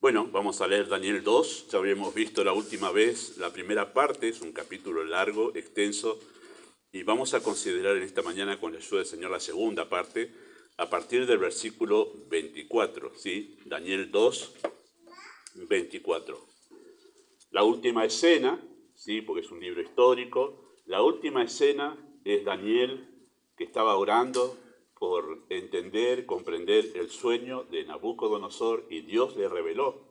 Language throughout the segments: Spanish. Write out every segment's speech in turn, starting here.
Bueno, vamos a leer Daniel 2. Ya habíamos visto la última vez la primera parte, es un capítulo largo, extenso, y vamos a considerar en esta mañana, con la ayuda del Señor, la segunda parte, a partir del versículo 24, ¿sí? Daniel 2, 24. La última escena, ¿sí? Porque es un libro histórico, la última escena es Daniel que estaba orando por entender, comprender el sueño de Nabucodonosor, y Dios le reveló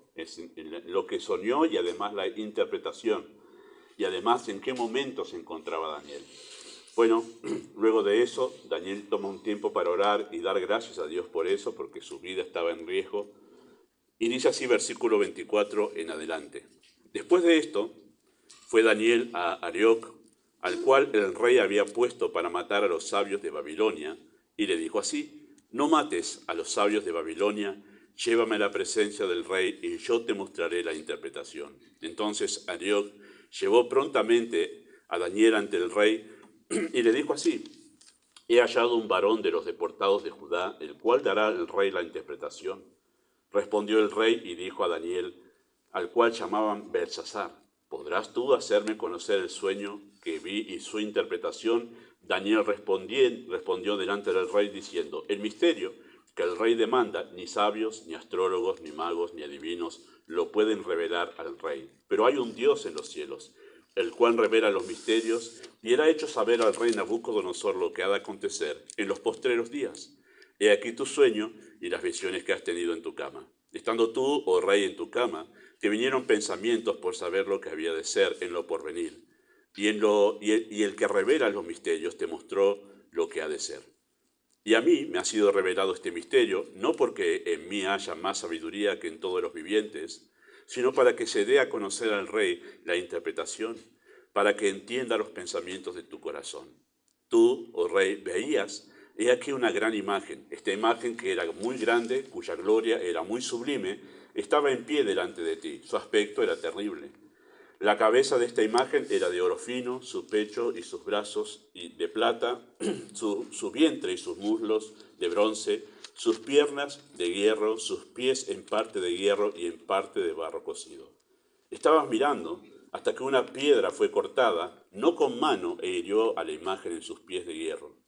lo que soñó y además la interpretación, y además en qué momento se encontraba Daniel. Bueno, luego de eso, Daniel toma un tiempo para orar y dar gracias a Dios por eso, porque su vida estaba en riesgo. Y dice así, versículo 24 en adelante. Después de esto, fue Daniel a Arioc, al cual el rey había puesto para matar a los sabios de Babilonia, y le dijo así: no mates a los sabios de Babilonia, llévame a la presencia del rey y yo te mostraré la interpretación. Entonces Arioc llevó prontamente a Daniel ante el rey y le dijo así: he hallado un varón de los deportados de Judá, el cual dará al rey la interpretación. Respondió el rey y dijo a Daniel, al cual llamaban Belsasar: ¿podrás tú hacerme conocer el sueño que vi y su interpretación? Daniel respondió delante del rey diciendo: el misterio que el rey demanda, ni sabios, ni astrólogos, ni magos, ni adivinos lo pueden revelar al rey. Pero hay un Dios en los cielos, el cual revela los misterios, y él ha hecho saber al rey Nabucodonosor lo que ha de acontecer en los postreros días. He aquí tu sueño y las visiones que has tenido en tu cama. Estando tú, oh rey, en tu cama, te vinieron pensamientos por saber lo que había de ser en lo porvenir. Y el que revela los misterios te mostró lo que ha de ser. Y a mí me ha sido revelado este misterio, no porque en mí haya más sabiduría que en todos los vivientes, sino para que se dé a conocer al rey la interpretación, para que entienda los pensamientos de tu corazón. Tú, oh rey, veías, he aquí una gran imagen. Esta imagen, que era muy grande, cuya gloria era muy sublime, estaba en pie delante de ti. Su aspecto era terrible. La cabeza de esta imagen era de oro fino, su pecho y sus brazos de plata, su vientre y sus muslos de bronce, sus piernas de hierro, sus pies en parte de hierro y en parte de barro cocido. Estabas mirando hasta que una piedra fue cortada, no con mano, e hirió a la imagen en sus pies de hierro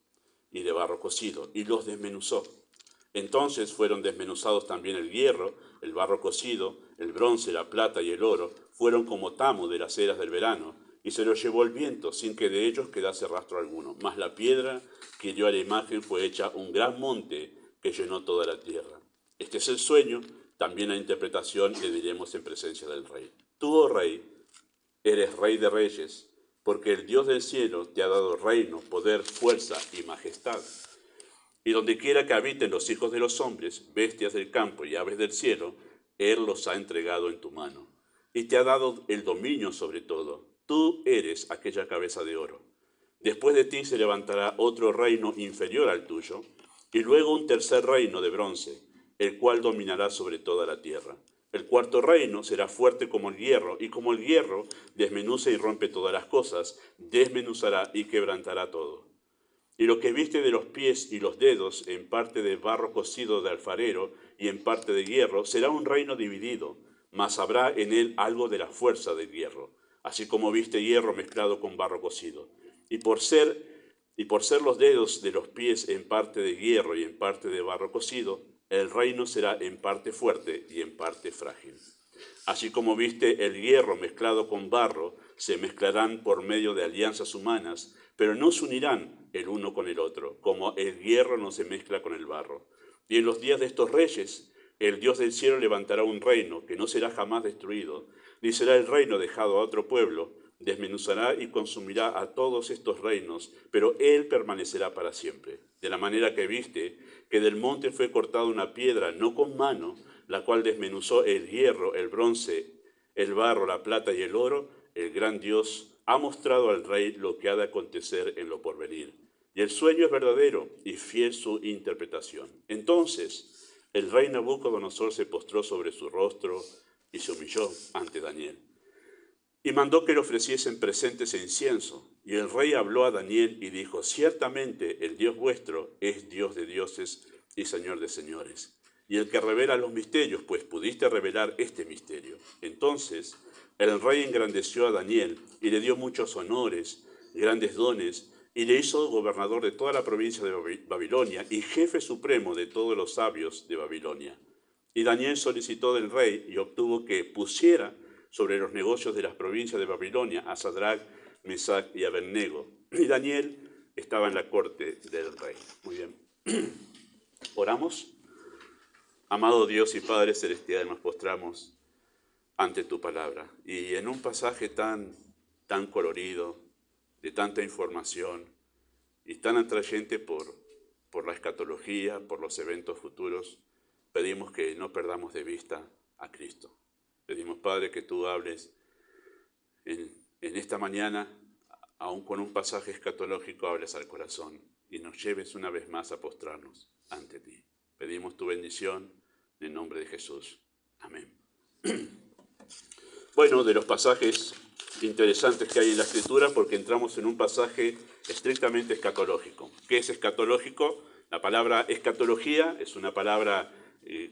y de barro cocido, y los desmenuzó. Entonces fueron desmenuzados también el hierro, el barro cocido, el bronce, la plata y el oro, fueron como tamo de las eras del verano, y se los llevó el viento, sin que de ellos quedase rastro alguno. Mas la piedra que dio a la imagen fue hecha un gran monte que llenó toda la tierra. Este es el sueño, también la interpretación le diremos en presencia del rey. Tú, oh rey, eres rey de reyes, porque el Dios del cielo te ha dado reino, poder, fuerza y majestad. Y donde quiera que habiten los hijos de los hombres, bestias del campo y aves del cielo, Él los ha entregado en tu mano. Y te ha dado el dominio sobre todo. Tú eres aquella cabeza de oro. Después de ti se levantará otro reino inferior al tuyo, y luego un tercer reino de bronce, el cual dominará sobre toda la tierra. El cuarto reino será fuerte como el hierro, y como el hierro desmenuza y rompe todas las cosas, desmenuzará y quebrantará todo. Y lo que viste de los pies y los dedos, en parte de barro cocido de alfarero y en parte de hierro, será un reino dividido, mas habrá en él algo de la fuerza del hierro, así como viste hierro mezclado con barro cocido. Y por ser los dedos de los pies en parte de hierro y en parte de barro cocido, el reino será en parte fuerte y en parte frágil. Así como viste el hierro mezclado con barro, se mezclarán por medio de alianzas humanas, pero no se unirán el uno con el otro, como el hierro no se mezcla con el barro. Y en los días de estos reyes, el Dios del cielo levantará un reino que no será jamás destruido, ni será el reino dejado a otro pueblo, desmenuzará y consumirá a todos estos reinos, pero él permanecerá para siempre. De la manera que viste que del monte fue cortada una piedra, no con mano, la cual desmenuzó el hierro, el bronce, el barro, la plata y el oro, el gran Dios ha mostrado al rey lo que ha de acontecer en lo porvenir. Y el sueño es verdadero y fiel su interpretación. Entonces el rey Nabucodonosor se postró sobre su rostro y se humilló ante Daniel. Y mandó que le ofreciesen presentes e incienso. Y el rey habló a Daniel y dijo: ciertamente el Dios vuestro es Dios de dioses y Señor de señores. y el que revela los misterios, pues pudiste revelar este misterio. Entonces el rey engrandeció a Daniel y le dio muchos honores, grandes dones, y le hizo gobernador de toda la provincia de Babilonia y jefe supremo de todos los sabios de Babilonia. Y Daniel solicitó del rey y obtuvo que pusiera sobre los negocios de las provincias de Babilonia a Sadrach, Mesach y Abednego. Y Daniel estaba en la corte del rey. Muy bien. Oramos. Amado Dios y Padre Celestial, nos postramos ante tu palabra. Y en un pasaje tan colorido, de tanta información y tan atrayente por la escatología, por los eventos futuros, pedimos que no perdamos de vista a Cristo. Pedimos, Padre, que tú hables en esta mañana, aun con un pasaje escatológico, hables al corazón y nos lleves una vez más a postrarnos ante ti. Pedimos tu bendición en el nombre de Jesús. Amén. Bueno, de los pasajes interesantes que hay en la Escritura, porque entramos en un pasaje estrictamente escatológico. ¿Qué es escatológico? La palabra escatología es una palabra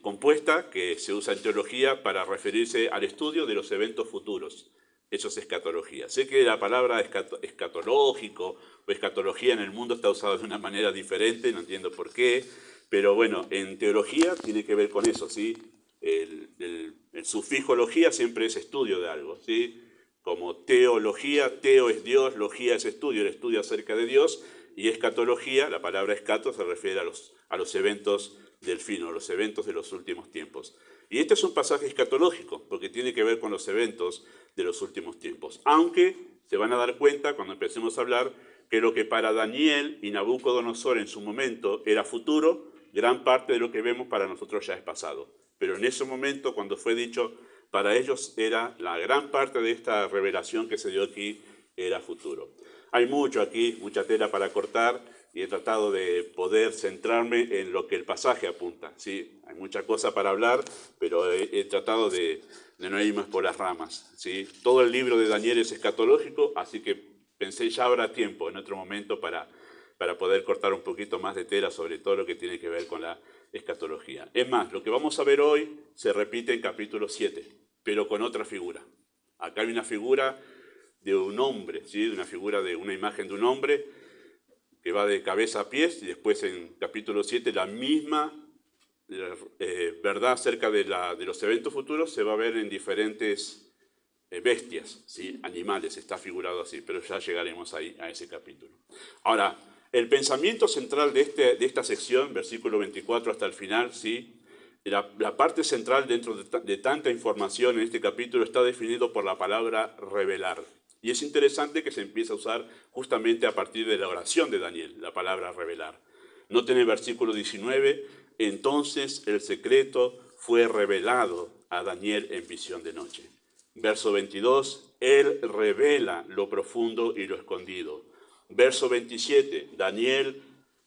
compuesta que se usa en teología para referirse al estudio de los eventos futuros. Eso es escatología. Sé que la palabra escatológico o escatología en el mundo está usada de una manera diferente, no entiendo por qué, pero bueno, en teología tiene que ver con eso, ¿sí? El sufijo logía siempre es estudio de algo, ¿sí? Como teología, teo es Dios, logía es estudio, el estudio acerca de Dios, y escatología, la palabra escato se refiere a los eventos del fin, o los eventos de los últimos tiempos. Y este es un pasaje escatológico, porque tiene que ver con los eventos de los últimos tiempos. Aunque se van a dar cuenta, cuando empecemos a hablar, que lo que para Daniel y Nabucodonosor en su momento era futuro, gran parte de lo que vemos para nosotros ya es pasado. Pero en ese momento, cuando fue dicho, para ellos era la gran parte de esta revelación que se dio aquí, era futuro. Hay mucho aquí, mucha tela para cortar, y he tratado de poder centrarme en lo que el pasaje apunta, ¿sí? Hay mucha cosa para hablar, pero he tratado de no ir más por las ramas, ¿sí? Todo el libro de Daniel es escatológico, así que pensé ya habrá tiempo en otro momento para poder cortar un poquito más de tela sobre todo lo que tiene que ver con la escatología. Es más, lo que vamos a ver hoy se repite en capítulo 7, pero con otra figura. Acá hay una figura de un hombre, ¿sí? Una figura de una imagen de un hombre que va de cabeza a pies, y después en capítulo 7 la misma verdad acerca de los eventos futuros se va a ver en diferentes bestias, ¿sí? Animales, está figurado así, pero ya llegaremos ahí a ese capítulo. Ahora, el pensamiento central de esta sección, versículo 24 hasta el final, ¿sí? La parte central dentro de tanta información en este capítulo está definido por la palabra revelar. Y es interesante que se empiece a usar justamente a partir de la oración de Daniel, la palabra revelar. Noten el versículo 19, entonces el secreto fue revelado a Daniel en visión de noche. Verso 22, él revela lo profundo y lo escondido. Verso 27, Daniel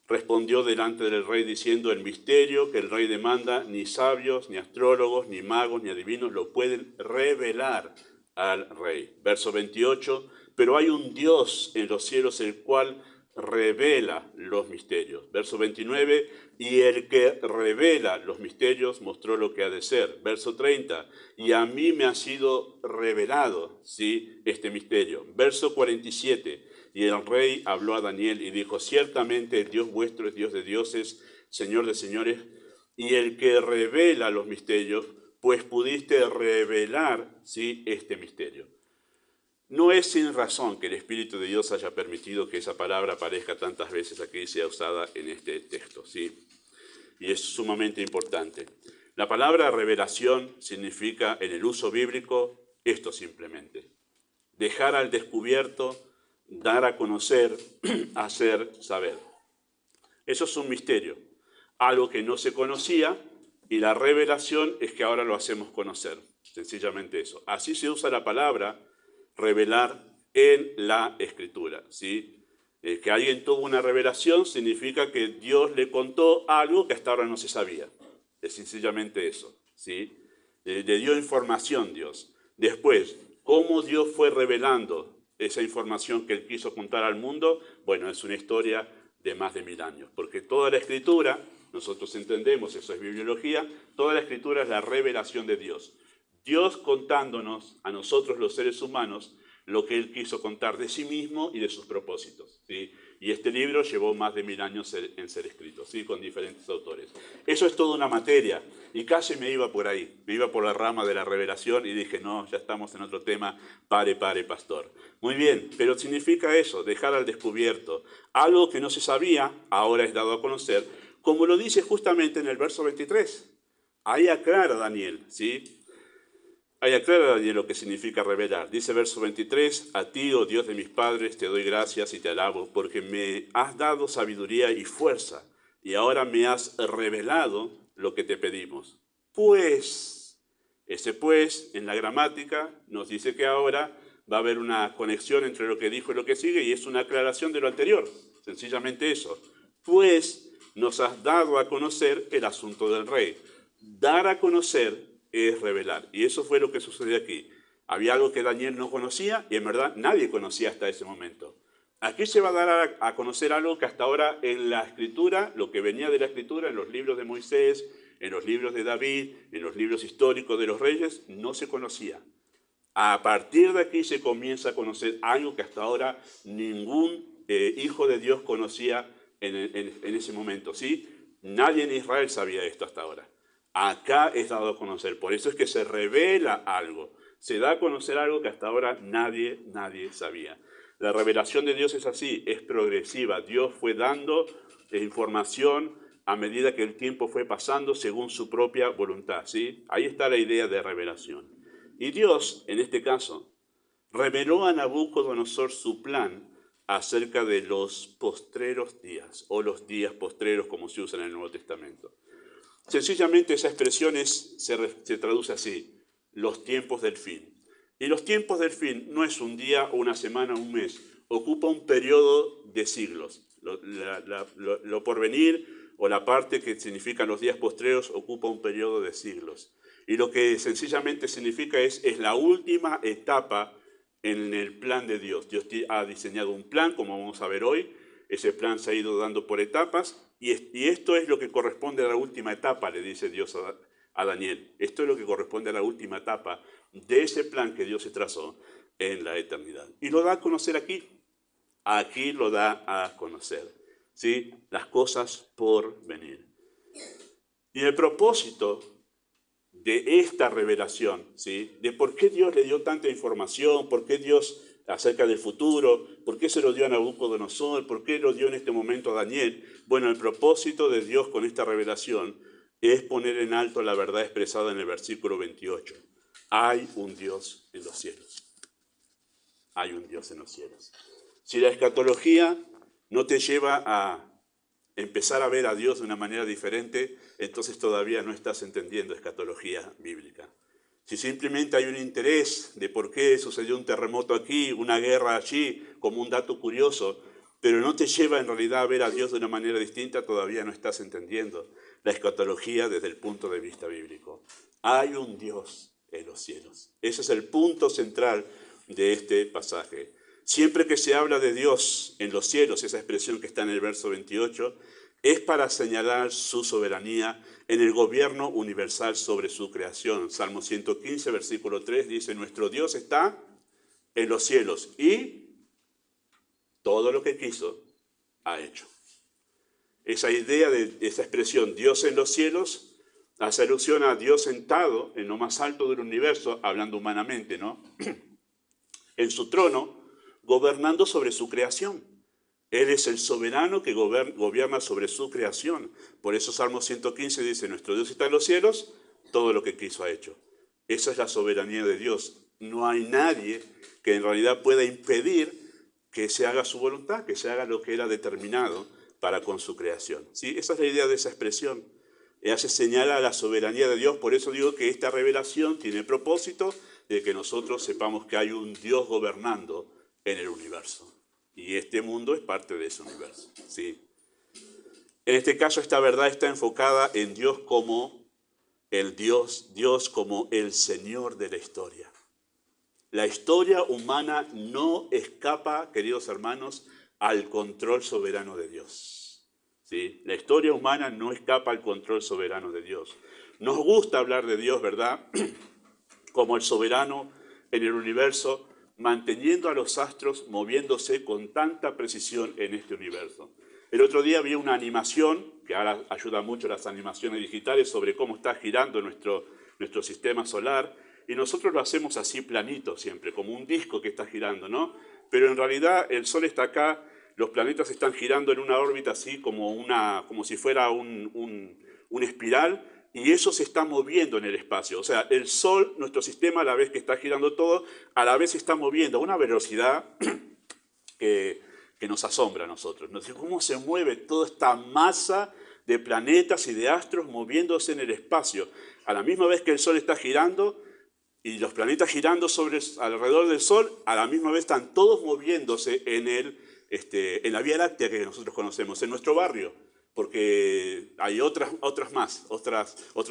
respondió delante del rey diciendo, el misterio que el rey demanda, ni sabios, ni astrólogos, ni magos, ni adivinos lo pueden revelar al rey. Verso 28, pero hay un Dios en los cielos el cual revela los misterios. Verso 29, y el que revela los misterios mostró lo que ha de ser. Verso 30, y a mí me ha sido revelado, ¿sí?, este misterio. Verso 47, y el rey habló a Daniel y dijo, ciertamente el Dios vuestro es Dios de dioses, Señor de señores, y el que revela los misterios, pues pudiste revelar, ¿sí?, este misterio. No es sin razón que el Espíritu de Dios haya permitido que esa palabra aparezca tantas veces aquí y sea usada en este texto, ¿sí? Y es sumamente importante. La palabra revelación significa, en el uso bíblico, esto simplemente. Dejar al descubierto, dar a conocer, hacer saber. Eso es un misterio, algo que no se conocía, y la revelación es que ahora lo hacemos conocer, sencillamente eso. Así se usa la palabra revelar en la Escritura, ¿sí? Que alguien tuvo una revelación significa que Dios le contó algo que hasta ahora no se sabía. Es sencillamente eso, ¿sí? Le dio información Dios. Después, ¿cómo Dios fue revelando esa información que Él quiso contar al mundo? Bueno, es una historia de más de 1000 años, porque toda la Escritura nosotros entendemos, eso es bibliología, toda la Escritura es la revelación de Dios. Dios contándonos a nosotros los seres humanos lo que Él quiso contar de sí mismo y de sus propósitos, ¿sí? Y este libro llevó más de 1000 años en ser escrito, ¿sí? Con diferentes autores. Eso es toda una materia, y casi me iba por ahí, me iba por la rama de la revelación y dije, no, ya estamos en otro tema, pare, pastor. Muy bien, pero significa eso, dejar al descubierto. Algo que no se sabía, ahora es dado a conocer, como lo dice justamente en el verso 23. Ahí aclara Daniel, ¿sí? Ahí aclara Daniel lo que significa revelar. Dice verso 23, a ti, oh Dios de mis padres, te doy gracias y te alabo, porque me has dado sabiduría y fuerza, y ahora me has revelado lo que te pedimos. Pues, ese pues, en la gramática, nos dice que ahora va a haber una conexión entre lo que dijo y lo que sigue, y es una aclaración de lo anterior. Sencillamente eso. Pues, nos has dado a conocer el asunto del rey. Dar a conocer es revelar. Y eso fue lo que sucedió aquí. Había algo que Daniel no conocía y en verdad nadie conocía hasta ese momento. Aquí se va a dar a conocer algo que hasta ahora en la Escritura, lo que venía de la Escritura, en los libros de Moisés, en los libros de David, en los libros históricos de los reyes, no se conocía. A partir de aquí se comienza a conocer algo que hasta ahora ningún hijo de Dios conocía en ese momento, ¿sí? Nadie en Israel sabía esto hasta ahora. Acá es dado a conocer, por eso es que se revela algo, se da a conocer algo que hasta ahora nadie sabía. La revelación de Dios es así, es progresiva. Dios fue dando información a medida que el tiempo fue pasando según su propia voluntad, ¿sí? Ahí está la idea de revelación. Y Dios, en este caso, reveló a Nabucodonosor su plan acerca de los postreros días, o los días postreros como se usa en el Nuevo Testamento. Sencillamente esa expresión se traduce así, los tiempos del fin. Y los tiempos del fin no es un día, una semana, un mes, ocupa un periodo de siglos. Lo porvenir o la parte que significan los días postreros ocupa un periodo de siglos. Y lo que sencillamente significa es la última etapa en el plan de Dios. Dios ha diseñado un plan, como vamos a ver hoy. Ese plan se ha ido dando por etapas y esto es lo que corresponde a la última etapa, le dice Dios a Daniel. Esto es lo que corresponde a la última etapa de ese plan que Dios se trazó en la eternidad. Y lo da a conocer aquí. Aquí lo da a conocer, ¿sí? Las cosas por venir. Y el propósito de esta revelación, ¿sí? De por qué Dios le dio tanta información, por qué Dios acerca del futuro, por qué se lo dio a Nabucodonosor, por qué lo dio en este momento a Daniel. Bueno, el propósito de Dios con esta revelación es poner en alto la verdad expresada en el versículo 28. Hay un Dios en los cielos. Hay un Dios en los cielos. Si la escatología no te lleva a empezar a ver a Dios de una manera diferente, entonces todavía no estás entendiendo escatología bíblica. Si simplemente hay un interés de por qué sucedió un terremoto aquí, una guerra allí, como un dato curioso, pero no te lleva en realidad a ver a Dios de una manera distinta, todavía no estás entendiendo la escatología desde el punto de vista bíblico. Hay un Dios en los cielos. Ese es el punto central de este pasaje. Siempre que se habla de Dios en los cielos, esa expresión que está en el verso 28, es para señalar su soberanía en el gobierno universal sobre su creación. Salmo 115, versículo 3 dice, nuestro Dios está en los cielos y todo lo que quiso ha hecho. Esa idea de esa expresión, Dios en los cielos, hace alusión a Dios sentado en lo más alto del universo, hablando humanamente, ¿no? En su trono, gobernando sobre su creación. Él es el soberano que gobierna sobre su creación. Por eso Salmo 115 dice, nuestro Dios está en los cielos, todo lo que quiso ha hecho. Esa es la soberanía de Dios. No hay nadie que en realidad pueda impedir que se haga su voluntad, que se haga lo que Él ha determinado para con su creación. ¿Sí? Esa es la idea de esa expresión. Hace señal a la soberanía de Dios. Por eso digo que esta revelación tiene el propósito de que nosotros sepamos que hay un Dios gobernando en el universo. Y este mundo es parte de ese universo, ¿sí? En este caso, esta verdad está enfocada en Dios como el Dios como el Señor de la historia. La historia humana no escapa, queridos hermanos, al control soberano de Dios. ¿sí? La historia humana no escapa al control soberano de Dios. Nos gusta hablar de Dios, ¿verdad? Como el soberano en el universo, manteniendo a los astros moviéndose con tanta precisión en este universo. El otro día vi una animación, que ahora ayuda mucho las animaciones digitales, sobre cómo está girando nuestro sistema solar, y nosotros lo hacemos así planito siempre, como un disco que está girando, ¿no? Pero en realidad el Sol está acá, los planetas están girando en una órbita así como si fuera una espiral, y eso se está moviendo en el espacio. O sea, el Sol, nuestro sistema, a la vez que está girando todo, a la vez se está moviendo a una velocidad que nos asombra a nosotros. Nos dice cómo se mueve toda esta masa de planetas y de astros moviéndose en el espacio. A la misma vez que el Sol está girando y los planetas girando alrededor del Sol, a la misma vez están todos moviéndose en la Vía Láctea que nosotros conocemos, en nuestro barrio, porque hay otros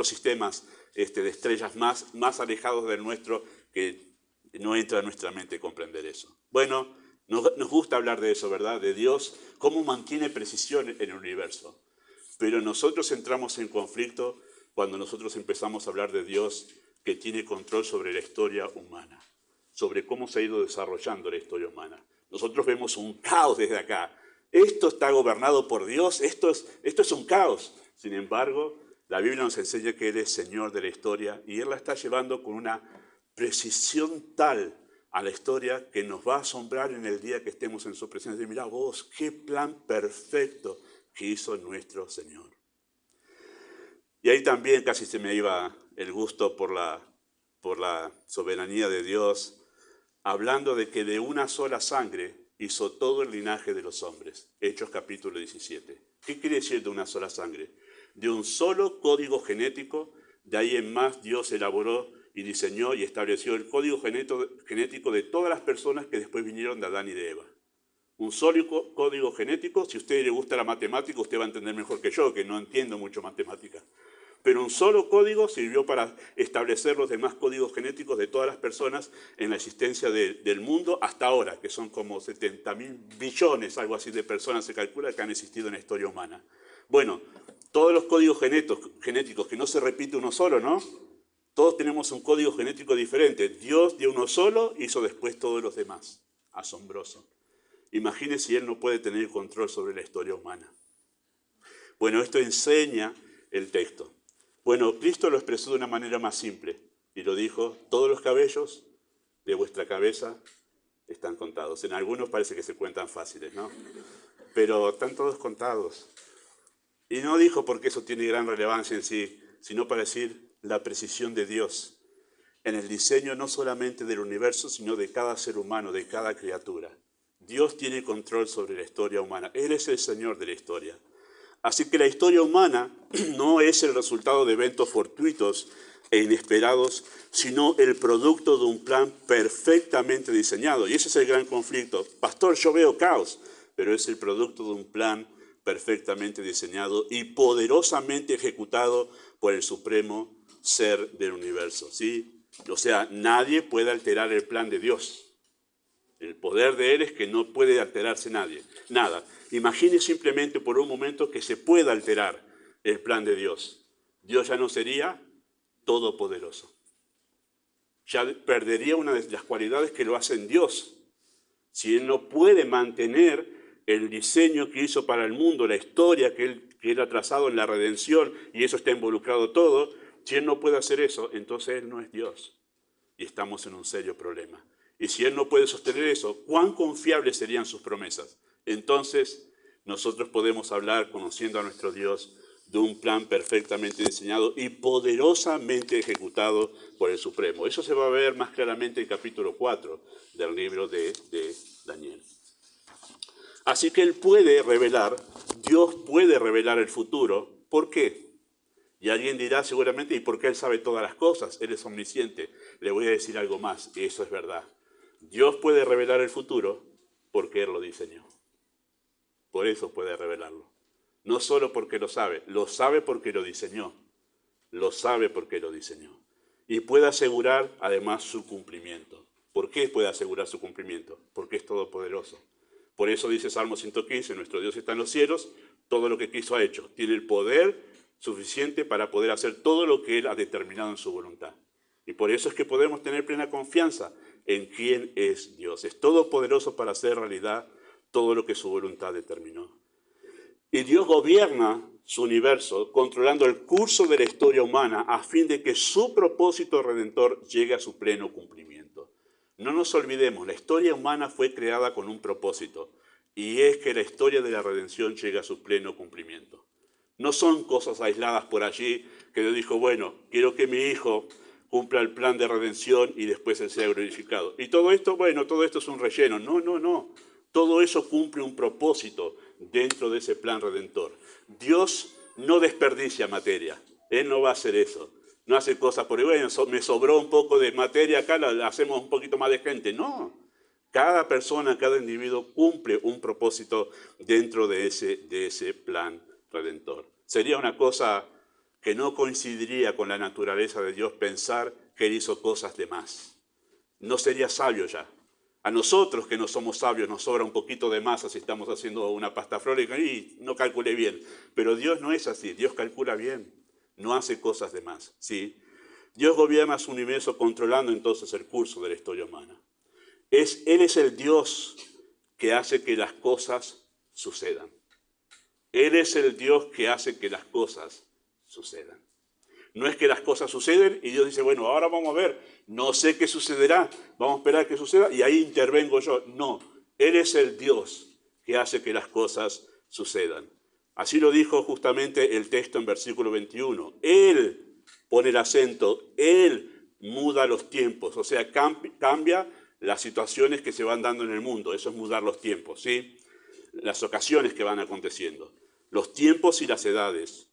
sistemas de estrellas más alejados del nuestro que no entra en nuestra mente comprender eso. Bueno, nos gusta hablar de eso, ¿verdad? De Dios, cómo mantiene precisión en el universo. Pero nosotros entramos en conflicto cuando nosotros empezamos a hablar de Dios que tiene control sobre la historia humana, sobre cómo se ha ido desarrollando la historia humana. Nosotros vemos un caos desde acá. Esto está gobernado por Dios, esto es un caos. Sin embargo, la Biblia nos enseña que Él es Señor de la historia y Él la está llevando con una precisión tal a la historia que nos va a asombrar en el día que estemos en su presencia. Y mirá vos, qué plan perfecto que hizo nuestro Señor. Y ahí también casi se me iba el gusto por la soberanía de Dios, hablando de que de una sola sangre hizo todo el linaje de los hombres. Hechos capítulo 17. ¿Qué quiere decir de una sola sangre? De un solo código genético, de ahí en más Dios elaboró y diseñó y estableció el código genético de todas las personas que después vinieron de Adán y de Eva. Un solo código genético. Si a usted le gusta la matemática, usted va a entender mejor que yo, que no entiendo mucho matemática. Pero un solo código sirvió para establecer los demás códigos genéticos de todas las personas en la existencia del mundo hasta ahora, que son como 70.000 billones, algo así de personas se calcula que han existido en la historia humana. Bueno, todos los códigos genéticos, que no se repite uno solo, ¿no? Todos tenemos un código genético diferente. Dios de uno solo hizo después todos los demás. Asombroso. Imagínese si Él no puede tener control sobre la historia humana. Bueno, esto enseña el texto. Bueno, Cristo lo expresó de una manera más simple y lo dijo: todos los cabellos de vuestra cabeza están contados. En algunos parece que se cuentan fáciles, ¿no? Pero están todos contados. Y no dijo porque eso tiene gran relevancia en sí, sino para decir la precisión de Dios en el diseño no solamente del universo, sino de cada ser humano, de cada criatura. Dios tiene control sobre la historia humana. Él es el Señor de la historia. Así que la historia humana no es el resultado de eventos fortuitos e inesperados, sino el producto de un plan perfectamente diseñado. Y ese es el gran conflicto. Pastor, yo veo caos, pero es el producto de un plan perfectamente diseñado y poderosamente ejecutado por el supremo ser del universo, ¿sí? O sea, nadie puede alterar el plan de Dios. El poder de Él es que no puede alterarse nada. Imagine simplemente por un momento que se pueda alterar el plan de Dios. Dios ya no sería todopoderoso. Ya perdería una de las cualidades que lo hacen Dios. Si Él no puede mantener el diseño que hizo para el mundo, la historia que Él ha trazado en la redención, y eso está involucrado todo, si Él no puede hacer eso, entonces Él no es Dios. Y estamos en un serio problema. Y si Él no puede sostener eso, ¿cuán confiables serían sus promesas? Entonces, nosotros podemos hablar, conociendo a nuestro Dios, de un plan perfectamente diseñado y poderosamente ejecutado por el Supremo. Eso se va a ver más claramente en el capítulo 4 del libro de Daniel. Así que Él puede revelar, Dios puede revelar el futuro. ¿Por qué? Y alguien dirá seguramente, ¿y por qué Él sabe todas las cosas? Él es omnisciente. Le voy a decir algo más, y eso es verdad. Dios puede revelar el futuro porque Él lo diseñó. Por eso puede revelarlo. No solo porque lo sabe porque lo diseñó. Lo sabe porque lo diseñó. Y puede asegurar además su cumplimiento. ¿Por qué puede asegurar su cumplimiento? Porque es todopoderoso. Por eso dice Salmo 115, nuestro Dios está en los cielos, Todo lo que quiso ha hecho. Tiene el poder suficiente para poder hacer todo lo que Él ha determinado en su voluntad. Y por eso es que podemos tener plena confianza en quién es Dios. Es todopoderoso para hacer realidad todo lo que su voluntad determinó. Y Dios gobierna su universo controlando el curso de la historia humana a fin de que su propósito redentor llegue a su pleno cumplimiento. No nos olvidemos, la historia humana fue creada con un propósito, y es que la historia de la redención llegue a su pleno cumplimiento. No son cosas aisladas por allí que Dios dijo, bueno, quiero que mi hijo cumpla el plan de redención y después Él sea glorificado. Y todo esto, bueno, todo esto es un relleno. No, no, no. Todo eso cumple un propósito dentro de ese plan redentor. Dios no desperdicia materia. Él no va a hacer eso. No hace cosas por, bueno, me sobró un poco de materia acá, la hacemos un poquito más de gente. No. Cada persona, cada individuo cumple un propósito dentro de ese plan redentor. Sería una cosa que no coincidiría con la naturaleza de Dios pensar que Él hizo cosas de más. No sería sabio ya. A nosotros que no somos sabios nos sobra un poquito de masa si estamos haciendo una pasta flor y no calculé bien. Pero Dios no es así, Dios calcula bien, no hace cosas de más. ¿Sí? Dios gobierna su universo controlando entonces el curso de la historia humana. Él es el Dios que hace que las cosas sucedan. Él es el Dios que hace que las cosas sucedan. No es que las cosas suceden y Dios dice, bueno, ahora vamos a ver, no sé qué sucederá, vamos a esperar que suceda y ahí intervengo yo. No, Él es el Dios que hace que las cosas sucedan. Así lo dijo justamente el texto en versículo 21. Él pone el acento, Él muda los tiempos, o sea, cambia las situaciones que se van dando en el mundo. Eso es mudar los tiempos, ¿sí? Las ocasiones que van aconteciendo, los tiempos y las edades.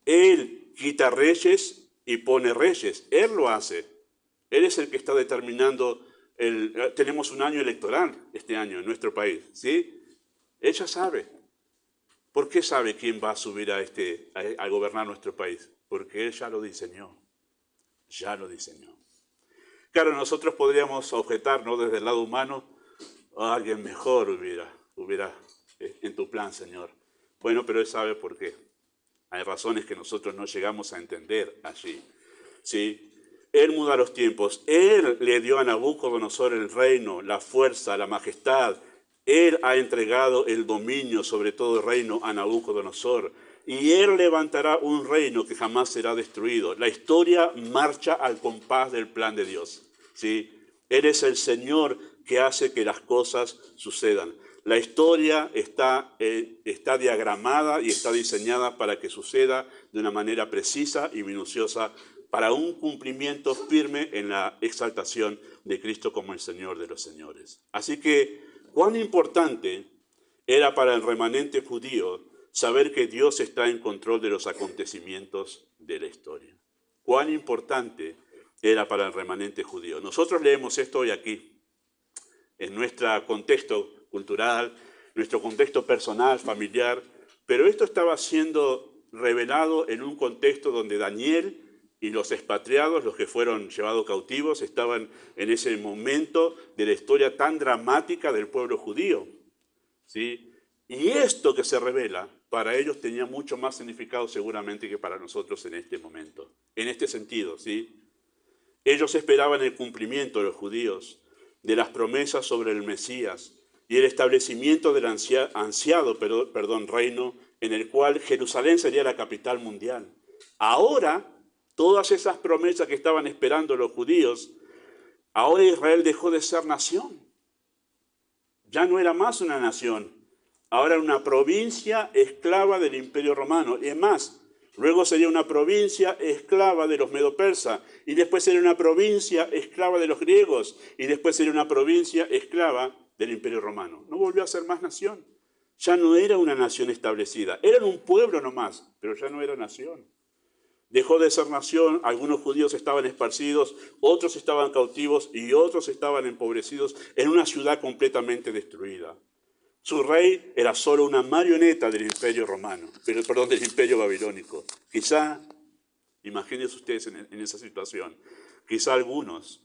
Él quita reyes y pone reyes. Él lo hace. Él es el que está determinando. Tenemos un año electoral este año en nuestro país, ¿sí? Él ya sabe. ¿Por qué sabe quién va a subir a gobernar nuestro país? Porque Él ya lo diseñó. Ya lo diseñó. Claro, nosotros podríamos objetar, ¿no? Desde el lado humano, alguien mejor hubiera en tu plan, Señor. Bueno, pero Él sabe por qué. Hay razones que nosotros no llegamos a entender allí. ¿Sí? Él muda los tiempos. Él le dio a Nabucodonosor el reino, la fuerza, la majestad. Él ha entregado el dominio sobre todo el reino a Nabucodonosor. Y Él levantará un reino que jamás será destruido. La historia marcha al compás del plan de Dios. ¿Sí? Él es el Señor que hace que las cosas sucedan. La historia está diagramada y está diseñada para que suceda de una manera precisa y minuciosa para un cumplimiento firme en la exaltación de Cristo como el Señor de los señores. Así que, cuán importante era para el remanente judío saber que Dios está en control de los acontecimientos de la historia. Cuán importante era para el remanente judío. Nosotros leemos esto hoy aquí, en nuestro contexto cultural, nuestro contexto personal, familiar, pero esto estaba siendo revelado en un contexto donde Daniel y los expatriados, los que fueron llevados cautivos, estaban en ese momento de la historia tan dramática del pueblo judío, ¿sí? Y esto que se revela, para ellos tenía mucho más significado seguramente que para nosotros en este momento, en este sentido, ¿sí? Ellos esperaban el cumplimiento de los judíos, de las promesas sobre el Mesías y el establecimiento del ansiado reino en el cual Jerusalén sería la capital mundial. Ahora, todas esas promesas que estaban esperando los judíos, ahora Israel dejó de ser nación. Ya no era más una nación, ahora era una provincia esclava del Imperio Romano. Y es más, luego sería una provincia esclava de los medo-persas, y después sería una provincia esclava de los griegos, y después sería una provincia esclava del Imperio Romano. No volvió a ser más nación. Ya no era una nación establecida. Eran un pueblo nomás, pero ya no era nación. Dejó de ser nación, algunos judíos estaban esparcidos, otros estaban cautivos y otros estaban empobrecidos en una ciudad completamente destruida. Su rey era solo una marioneta del Imperio Romano, del Imperio Babilónico. Quizá, imagínense ustedes en esa situación, quizá algunos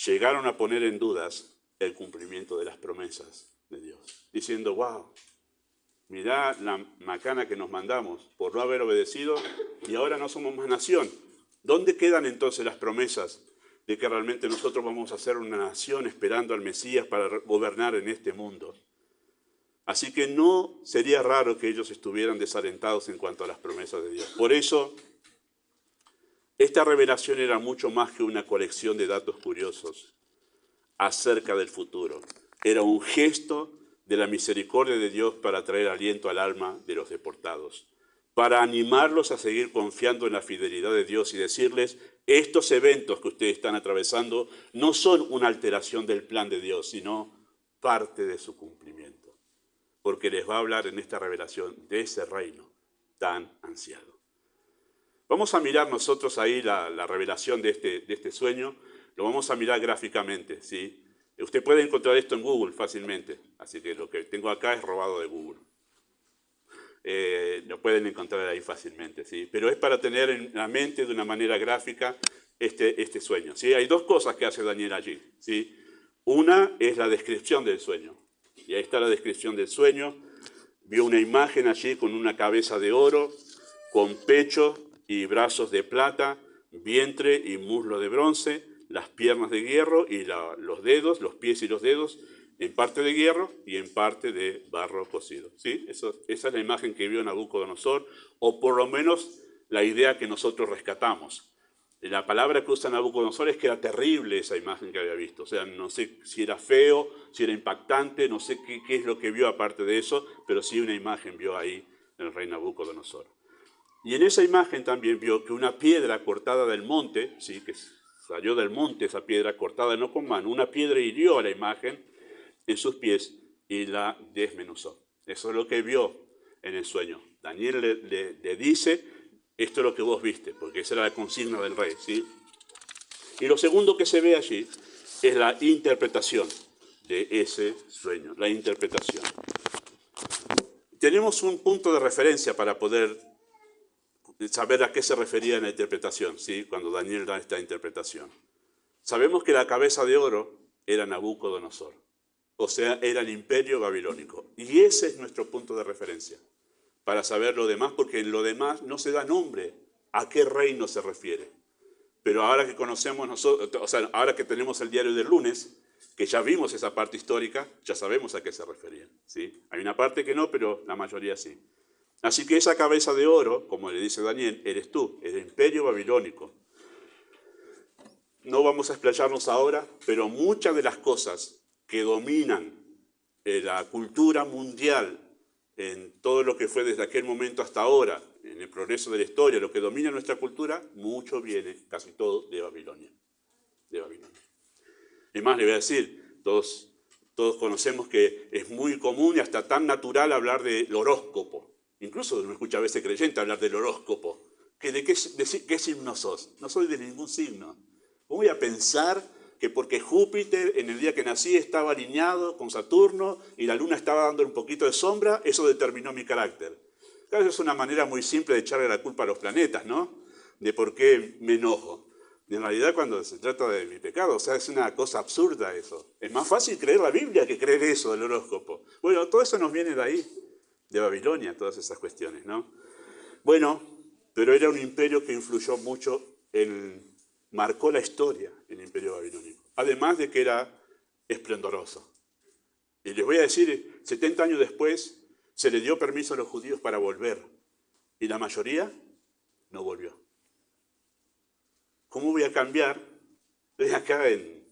llegaron a poner en dudas el cumplimiento de las promesas de Dios, diciendo, wow, mirá la macana que nos mandamos por no haber obedecido y ahora no somos más nación. ¿Dónde quedan entonces las promesas de que realmente nosotros vamos a ser una nación esperando al Mesías para gobernar en este mundo? Así que no sería raro que ellos estuvieran desalentados en cuanto a las promesas de Dios. Por eso, esta revelación era mucho más que una colección de datos curiosos acerca del futuro. Era un gesto de la misericordia de Dios para traer aliento al alma de los deportados, para animarlos a seguir confiando en la fidelidad de Dios y decirles, estos eventos que ustedes están atravesando no son una alteración del plan de Dios, sino parte de su cumplimiento, porque les va a hablar en esta revelación de ese reino tan ansiado. Vamos a mirar nosotros ahí la revelación de este sueño, lo vamos a mirar gráficamente, ¿sí? Usted puede encontrar esto en Google fácilmente, así que lo que tengo acá es robado de Google. Lo pueden encontrar ahí fácilmente, ¿sí? Pero es para tener en la mente de una manera gráfica este sueño, ¿sí? Hay dos cosas que hace Daniel allí, ¿sí? Una es la descripción del sueño, y ahí está la descripción del sueño. Vio una imagen allí con una cabeza de oro, con pecho y brazos de plata, vientre y muslo de bronce, las piernas de hierro y los dedos, los pies y los dedos, en parte de hierro y en parte de barro cocido. ¿Sí? Esa es la imagen que vio Nabucodonosor, o por lo menos la idea que nosotros rescatamos. La palabra que usa Nabucodonosor es que era terrible esa imagen que había visto. O sea, no sé si era feo, si era impactante, no sé qué es lo que vio aparte de eso, pero sí una imagen vio ahí el rey Nabucodonosor. Y en esa imagen también vio que una piedra cortada del monte, ¿sí? Que salió del monte esa piedra cortada no con mano, una piedra hirió a la imagen en sus pies y la desmenuzó. Eso es lo que vio en el sueño. Daniel le dice, esto es lo que vos viste, porque esa era la consigna del rey, ¿sí? Y lo segundo que se ve allí es la interpretación de ese sueño, la interpretación. Tenemos un punto de referencia para poder saber a qué se refería en la interpretación, ¿sí? Cuando Daniel da esta interpretación. Sabemos que la cabeza de oro era Nabucodonosor, o sea, era el imperio babilónico. Y ese es nuestro punto de referencia para saber lo demás, porque en lo demás no se da nombre a qué reino se refiere. Pero ahora que conocemos nosotros, o sea, ahora que tenemos el diario del lunes, que ya vimos esa parte histórica, ya sabemos a qué se referían, ¿sí? Hay una parte que no, pero la mayoría sí. Así que esa cabeza de oro, como le dice Daniel, eres tú, el imperio babilónico. No vamos a explayarnos ahora, pero muchas de las cosas que dominan la cultura mundial en todo lo que fue desde aquel momento hasta ahora, en el progreso de la historia, lo que domina nuestra cultura, mucho viene, casi todo, de Babilonia. De Babilonia. Y más le voy a decir, todos conocemos que es muy común y hasta tan natural hablar del horóscopo. Incluso me escucha a veces creyente hablar del horóscopo. ¿De qué signo sos? No soy de ningún signo. ¿Cómo voy a pensar que porque Júpiter en el día que nací estaba alineado con Saturno y la luna estaba dando un poquito de sombra, eso determinó mi carácter? Claro, es una manera muy simple de echarle la culpa a los planetas, ¿no? De por qué me enojo. En realidad, cuando se trata de mi pecado, o sea, es una cosa absurda eso. Es más fácil creer la Biblia que creer eso del horóscopo. Bueno, todo eso nos viene de ahí, de Babilonia, todas esas cuestiones, ¿no? Bueno, pero era un imperio que influyó mucho, marcó la historia, el imperio babilónico. Además de que era esplendoroso. Y les voy a decir, 70 años después, se le dio permiso a los judíos para volver. Y la mayoría no volvió. ¿Cómo voy a cambiar? Estoy acá en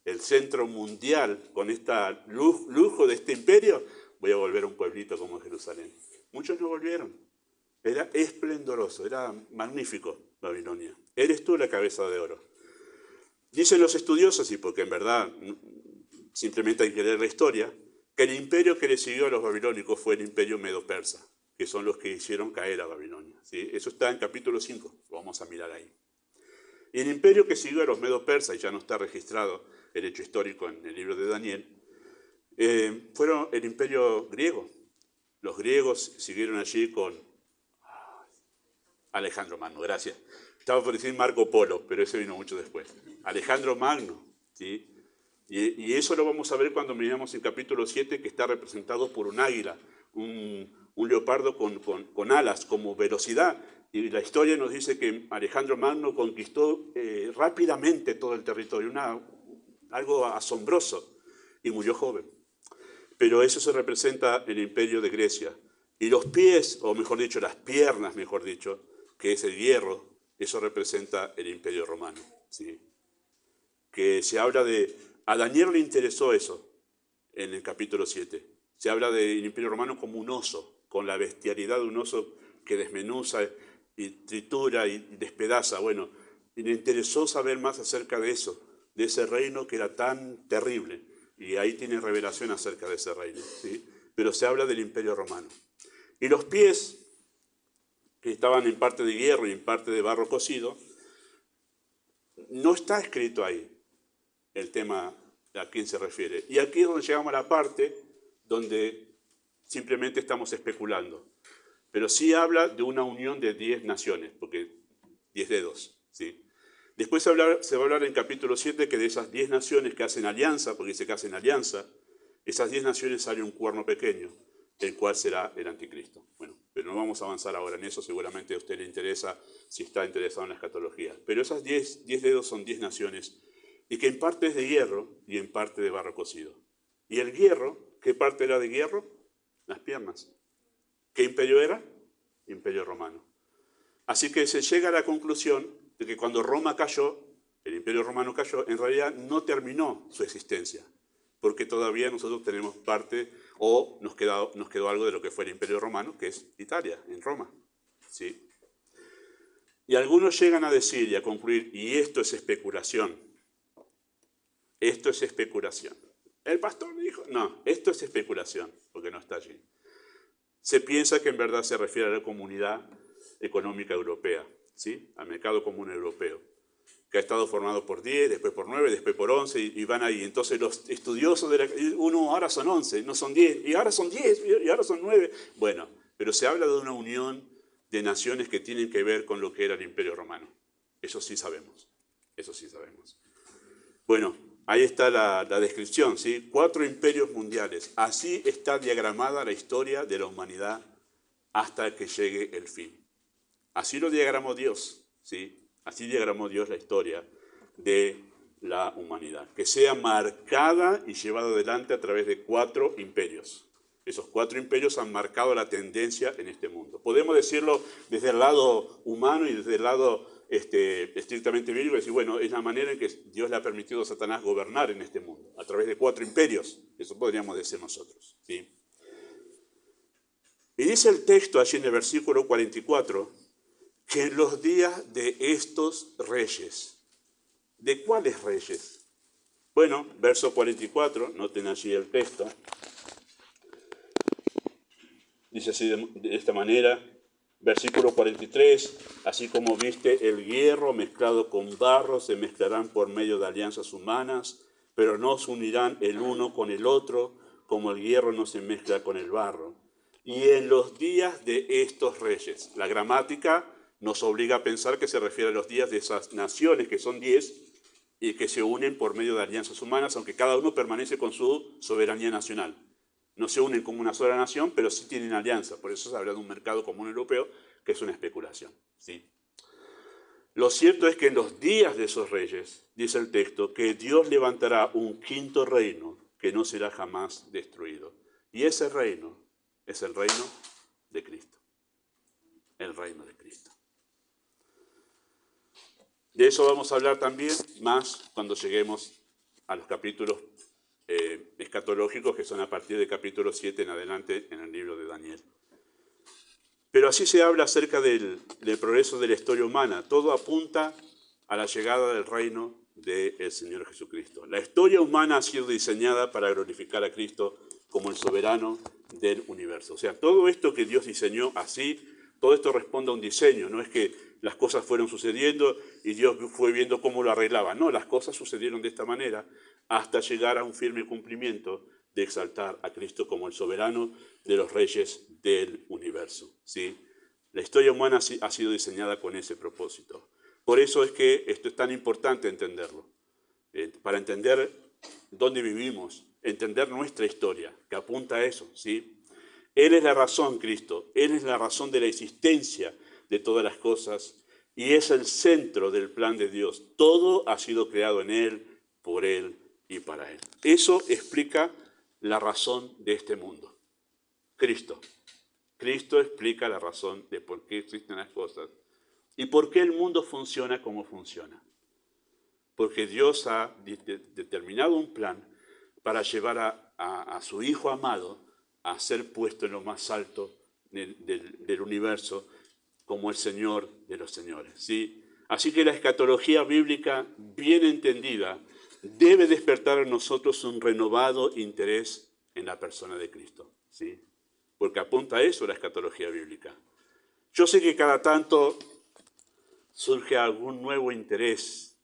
el centro mundial con este lujo de este imperio. Voy a volver a un pueblito como Jerusalén. Muchos no volvieron. Era esplendoroso, era magnífico Babilonia. Eres tú la cabeza de oro. Dicen los estudiosos, y porque en verdad simplemente hay que leer la historia, que el imperio que le siguió a los babilónicos fue el imperio medo-persa, que son los que hicieron caer a Babilonia. ¿Sí? Eso está en capítulo 5, lo vamos a mirar ahí. Y el imperio que siguió a los medo-persas, y ya no está registrado el hecho histórico en el libro de Daniel, fueron el imperio griego. Los griegos siguieron allí con Alejandro Magno, gracias. Estaba por decir Marco Polo, pero ese vino mucho después. Alejandro Magno, ¿sí? Y eso lo vamos a ver cuando miramos el capítulo 7, que está representado por un águila, un leopardo con alas, como velocidad. Y la historia nos dice que Alejandro Magno conquistó rápidamente todo el territorio, algo asombroso, y murió joven. Pero eso se representa en el imperio de Grecia. Y los pies, o mejor dicho, las piernas, mejor dicho, que es el hierro, eso representa el imperio romano. ¿Sí? Que se habla de... A Daniel le interesó eso en el capítulo 7. Se habla del imperio romano como un oso, con la bestialidad de un oso que desmenuza y tritura y despedaza. Bueno, y le interesó saber más acerca de eso, de ese reino que era tan terrible. Y ahí tiene revelación acerca de ese reino. ¿Sí? Pero se habla del imperio romano. Y los pies, que estaban en parte de hierro y en parte de barro cocido, no está escrito ahí el tema a quién se refiere. Y aquí es donde llegamos a la parte donde simplemente estamos especulando. Pero sí habla de una unión de 10 naciones, porque 10 dedos, ¿sí? Después se va a hablar en capítulo 7 que de esas 10 naciones que hacen alianza, porque dice que hacen alianza, esas 10 naciones sale un cuerno pequeño, el cual será el anticristo. Bueno, pero no vamos a avanzar ahora en eso, seguramente a usted le interesa si está interesado en la escatología. Pero esas 10 dedos son 10 naciones, y que en parte es de hierro y en parte de barro cocido. Y el hierro, ¿qué parte era de hierro? Las piernas. ¿Qué imperio era? Imperio romano. Así que se llega a la conclusión de que cuando Roma cayó, el imperio romano cayó, en realidad no terminó su existencia, porque todavía nosotros tenemos parte, o nos quedó algo de lo que fue el imperio romano, que es Italia, en Roma. ¿Sí? Y algunos llegan a decir y a concluir, y esto es especulación, esto es especulación. El pastor dijo, no, esto es especulación, porque no está allí. Se piensa que en verdad se refiere a la comunidad económica europea, ¿sí? Al mercado común europeo, que ha estado formado por 10, después por 9, después por 11, y van ahí. Entonces los estudiosos uno ahora son 11, no son 10, y ahora son 10, y ahora son 9. Bueno, pero se habla de una unión de naciones que tienen que ver con lo que era el Imperio Romano. Eso sí sabemos, eso sí sabemos. Bueno, ahí está la descripción, ¿sí? 4 imperios mundiales. Así está diagramada la historia de la humanidad hasta que llegue el fin. Así lo diagramó Dios, ¿sí? Así diagramó Dios la historia de la humanidad. Que sea marcada y llevada adelante a través de 4 imperios. Esos 4 imperios han marcado la tendencia en este mundo. Podemos decirlo desde el lado humano y desde el lado estrictamente bíblico, decir, bueno, es la manera en que Dios le ha permitido a Satanás gobernar en este mundo, a través de 4 imperios. Eso podríamos decir nosotros, ¿sí? Y dice el texto allí en el versículo 44, que en los días de estos reyes. ¿De cuáles reyes? Bueno, verso 44, noten allí el texto. Dice así de esta manera, versículo 43, así como viste el hierro mezclado con barro, se mezclarán por medio de alianzas humanas, pero no se unirán el uno con el otro, como el hierro no se mezcla con el barro. Y en los días de estos reyes, la gramática nos obliga a pensar que se refiere a los días de esas naciones, que son 10, y que se unen por medio de alianzas humanas, aunque cada uno permanece con su soberanía nacional. No se unen como una sola nación, pero sí tienen alianza. Por eso se habla de un mercado común europeo, que es una especulación, ¿sí? Lo cierto es que en los días de esos reyes, dice el texto, que Dios levantará un 5.º reino que no será jamás destruido. Y ese reino es el reino de Cristo. El reino de Cristo. De eso vamos a hablar también más cuando lleguemos a los capítulos escatológicos, que son a partir del capítulo 7 en adelante en el libro de Daniel. Pero así se habla acerca del progreso de la historia humana. Todo apunta a la llegada del reino del Señor Jesucristo. La historia humana ha sido diseñada para glorificar a Cristo como el soberano del universo. O sea, todo esto que Dios diseñó así, todo esto responde a un diseño. No es que las cosas fueron sucediendo y Dios fue viendo cómo lo arreglaba. No, las cosas sucedieron de esta manera hasta llegar a un firme cumplimiento de exaltar a Cristo como el soberano de los reyes del universo, ¿sí? La historia humana ha sido diseñada con ese propósito. Por eso es que esto es tan importante entenderlo. Para entender dónde vivimos, entender nuestra historia, que apunta a eso, ¿sí? Él es la razón, Cristo. Él es la razón de la existencia de todas las cosas y es el centro del plan de Dios. Todo ha sido creado en Él, por Él y para Él. Eso explica la razón de este mundo. Cristo. Cristo explica la razón de por qué existen las cosas y por qué el mundo funciona como funciona. Porque Dios ha determinado un plan para llevar a su Hijo amado a ser puesto en lo más alto del universo como el Señor de los señores, ¿sí? Así que la escatología bíblica, bien entendida, debe despertar en nosotros un renovado interés en la persona de Cristo, ¿sí? Porque apunta a eso la escatología bíblica. Yo sé que cada tanto surge algún nuevo interés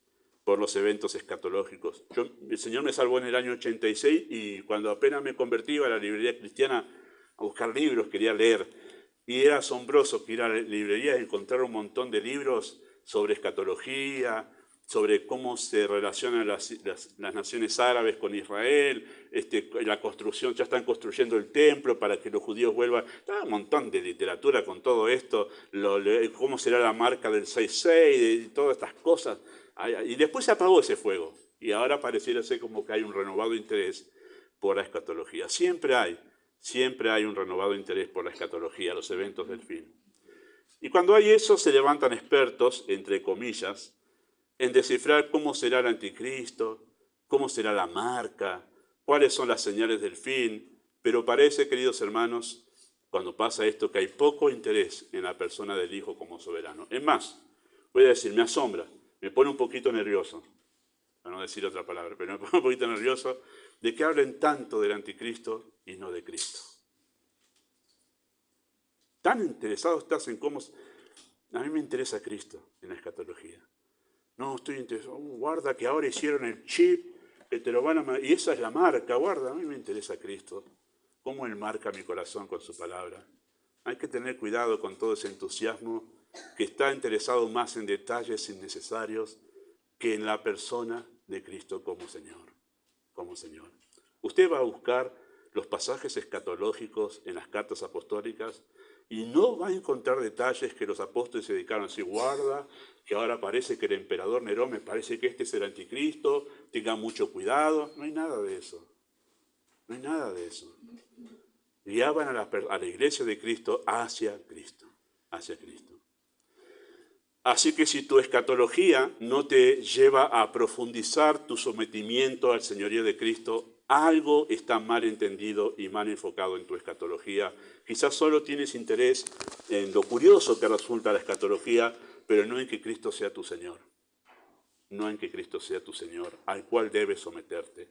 por los eventos escatológicos. El Señor me salvó en el año 86 y cuando apenas me convertí iba a la librería cristiana a buscar libros, quería leer. Y era asombroso que ir a la librería y encontrar un montón de libros sobre escatología, sobre cómo se relacionan las naciones árabes con Israel, la construcción, ya están construyendo el templo para que los judíos vuelvan. Un montón de literatura con todo esto, cómo será la marca del 666, y todas estas cosas. Y después se apagó ese fuego y ahora pareciera ser como que hay un renovado interés por la escatología. Siempre hay un renovado interés por la escatología, los eventos del fin. Y cuando hay eso se levantan expertos, entre comillas, en descifrar cómo será el anticristo, cómo será la marca, cuáles son las señales del fin. Pero parece, queridos hermanos, cuando pasa esto, que hay poco interés en la persona del Hijo como soberano. Es más, voy a decir, me asombra, me pone un poquito nervioso, para no decir otra palabra, pero me pone un poquito nervioso de que hablen tanto del anticristo y no de Cristo. Tan interesado estás en cómo... A mí me interesa Cristo en la escatología. No, estoy interesado. Guarda que ahora hicieron el chip, que te lo van a... Y esa es la marca, guarda. A mí me interesa Cristo. Cómo Él marca mi corazón con su palabra. Hay que tener cuidado con todo ese entusiasmo que está interesado más en detalles innecesarios que en la persona de Cristo como Señor. Como Señor. Usted va a buscar los pasajes escatológicos en las cartas apostólicas y no va a encontrar detalles que los apóstoles se dedicaron a decir, guarda, que ahora parece que el emperador Nerón, me parece que este es el anticristo, tengan mucho cuidado. No hay nada de eso. No hay nada de eso. Guiaban a la iglesia de Cristo hacia Cristo. Hacia Cristo. Así que si tu escatología no te lleva a profundizar tu sometimiento al señorío de Cristo, algo está mal entendido y mal enfocado en tu escatología. Quizás solo tienes interés en lo curioso que resulta la escatología, pero no en que Cristo sea tu Señor. No en que Cristo sea tu Señor, al cual debes someterte.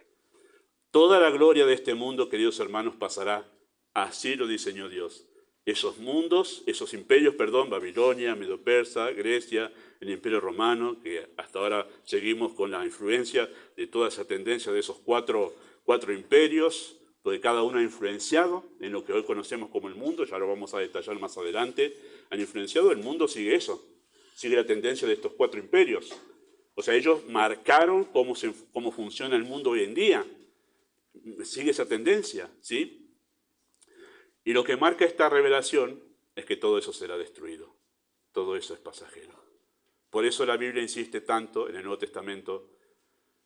Toda la gloria de este mundo, queridos hermanos, pasará. Así lo diseñó Dios. Esos imperios, Babilonia, Medo-Persa, Grecia, el Imperio Romano, que hasta ahora seguimos con la influencia de toda esa tendencia de esos cuatro imperios, donde cada uno ha influenciado en lo que hoy conocemos como el mundo, ya lo vamos a detallar más adelante, han influenciado, el mundo sigue eso, sigue la tendencia de estos 4 imperios. O sea, ellos marcaron cómo funciona el mundo hoy en día, sigue esa tendencia, ¿sí? Y lo que marca esta revelación es que todo eso será destruido. Todo eso es pasajero. Por eso la Biblia insiste tanto en el Nuevo Testamento,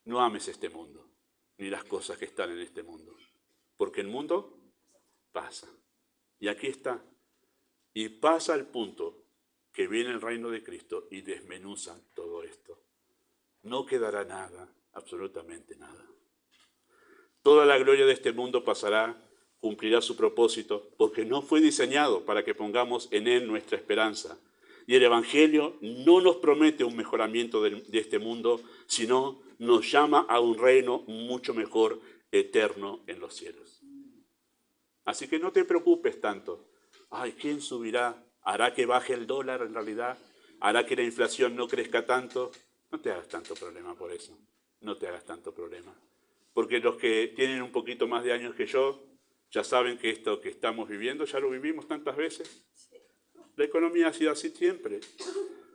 no ames este mundo, ni las cosas que están en este mundo. Porque el mundo pasa. Y aquí está. Y pasa al punto que viene el reino de Cristo y desmenuza todo esto. No quedará nada, absolutamente nada. Toda la gloria de este mundo pasará, cumplirá su propósito, porque no fue diseñado para que pongamos en él nuestra esperanza. Y el Evangelio no nos promete un mejoramiento de este mundo, sino nos llama a un reino mucho mejor, eterno en los cielos. Así que no te preocupes tanto. Ay, ¿quién subirá? ¿Hará que baje el dólar en realidad? ¿Hará que la inflación no crezca tanto? No te hagas tanto problema por eso. No te hagas tanto problema. Porque los que tienen un poquito más de años que yo, ya saben que esto que estamos viviendo ya lo vivimos tantas veces. La economía ha sido así siempre.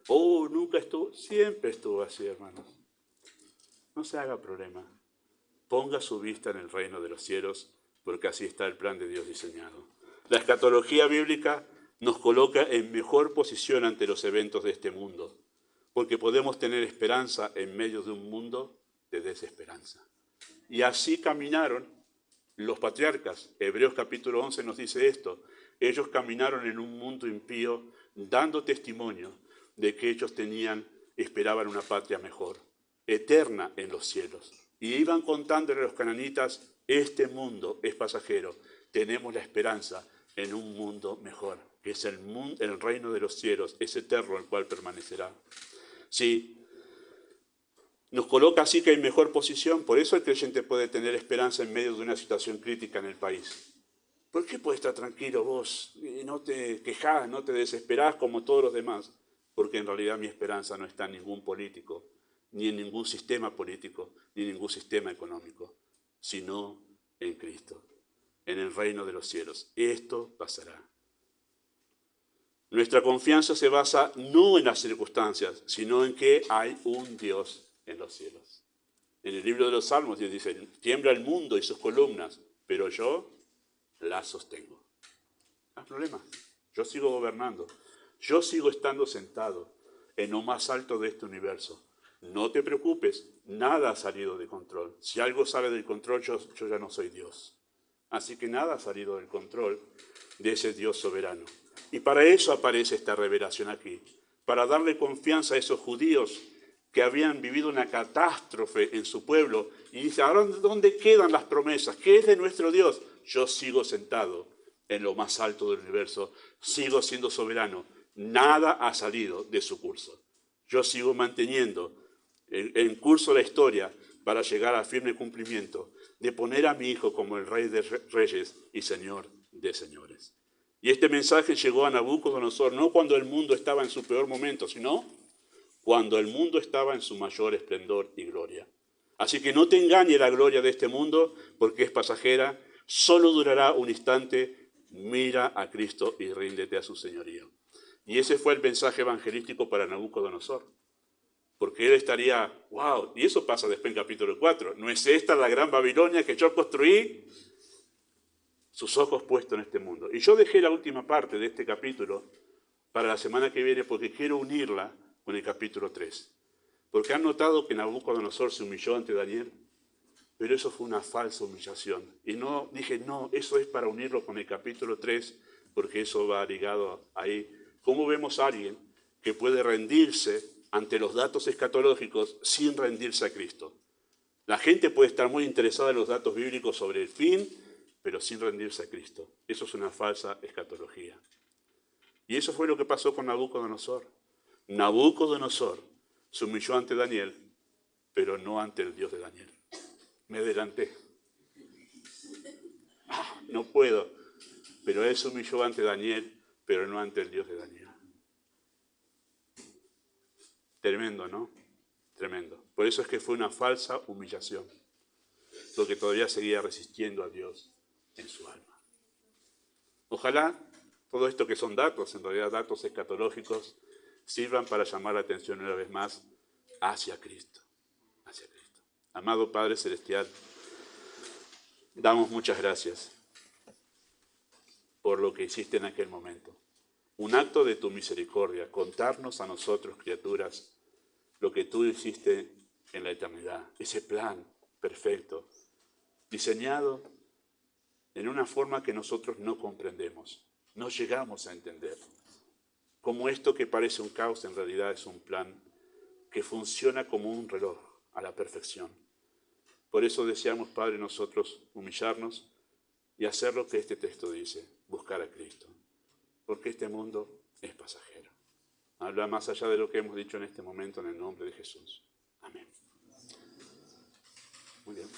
Nunca estuvo, siempre estuvo así, hermanos. No se haga problema. Ponga su vista en el reino de los cielos, porque así está el plan de Dios diseñado. La escatología bíblica nos coloca en mejor posición ante los eventos de este mundo, porque podemos tener esperanza en medio de un mundo de desesperanza. Y así caminaron los patriarcas. Hebreos capítulo 11 nos dice esto. Ellos caminaron en un mundo impío, dando testimonio de que ellos esperaban una patria mejor, eterna en los cielos. Y iban contándole a los cananitas, este mundo es pasajero, tenemos la esperanza en un mundo mejor, que es el reino de los cielos, es eterno, el cual permanecerá. Sí, nos coloca así que hay mejor posición, por eso el creyente puede tener esperanza en medio de una situación crítica en el país. ¿Por qué puedes estar tranquilo vos y no te quejás, no te desesperás como todos los demás? Porque en realidad mi esperanza no está en ningún político, ni en ningún sistema político, ni en ningún sistema económico, sino en Cristo, en el reino de los cielos. Esto pasará. Nuestra confianza se basa no en las circunstancias, sino en que hay un Dios en los cielos. En el libro de los Salmos Dios dice, tiembla el mundo y sus columnas, pero yo la sostengo. No hay problema, yo sigo gobernando, yo sigo estando sentado en lo más alto de este universo. No te preocupes, nada ha salido de control. Si algo sale del control, yo ya no soy Dios. Así que nada ha salido del control de ese Dios soberano. Y para eso aparece esta revelación aquí, para darle confianza a esos judíos que habían vivido una catástrofe en su pueblo. Y dice, ahora, ¿dónde quedan las promesas? ¿Qué es de nuestro Dios? Yo sigo sentado en lo más alto del universo, sigo siendo soberano. Nada ha salido de su curso. Yo sigo manteniendo en curso la historia para llegar al firme cumplimiento de poner a mi Hijo como el Rey de Reyes y Señor de Señores. Y este mensaje llegó a Nabucodonosor no cuando el mundo estaba en su peor momento, sino cuando el mundo estaba en su mayor esplendor y gloria. Así que no te engañe la gloria de este mundo, porque es pasajera, solo durará un instante. Mira a Cristo y ríndete a su señorío. Y ese fue el mensaje evangelístico para Nabucodonosor. Porque él estaría, wow, y eso pasa después en capítulo 4. ¿No es esta la gran Babilonia que yo construí? Sus ojos puestos en este mundo. Y yo dejé la última parte de este capítulo para la semana que viene porque quiero unirla con el capítulo 3. Porque han notado que Nabucodonosor se humilló ante Daniel, pero eso fue una falsa humillación. Y no dije, no, eso es para unirlo con el capítulo 3, porque eso va ligado ahí. ¿Cómo vemos a alguien que puede rendirse ante los datos escatológicos sin rendirse a Cristo? La gente puede estar muy interesada en los datos bíblicos sobre el fin, pero sin rendirse a Cristo. Eso es una falsa escatología. Y eso fue lo que pasó con Nabucodonosor. Nabucodonosor se humilló ante Daniel, pero no ante el Dios de Daniel. Me adelanté. No puedo. Pero él se humilló ante Daniel, pero no ante el Dios de Daniel. Tremendo, ¿no? Tremendo. Por eso es que fue una falsa humillación, porque todavía seguía resistiendo a Dios en su alma. Ojalá todo esto que son datos, en realidad datos escatológicos, sirvan para llamar la atención una vez más hacia Cristo. Hacia Cristo. Amado Padre Celestial, damos muchas gracias por lo que hiciste en aquel momento. Un acto de tu misericordia, contarnos a nosotros, criaturas, lo que tú hiciste en la eternidad. Ese plan perfecto, diseñado en una forma que nosotros no comprendemos, no llegamos a entender. Como esto que parece un caos, en realidad es un plan que funciona como un reloj a la perfección. Por eso deseamos, Padre, nosotros humillarnos y hacer lo que este texto dice, buscar a Cristo. Porque este mundo es pasajero. Habla más allá de lo que hemos dicho en este momento en el nombre de Jesús. Amén. Muy bien.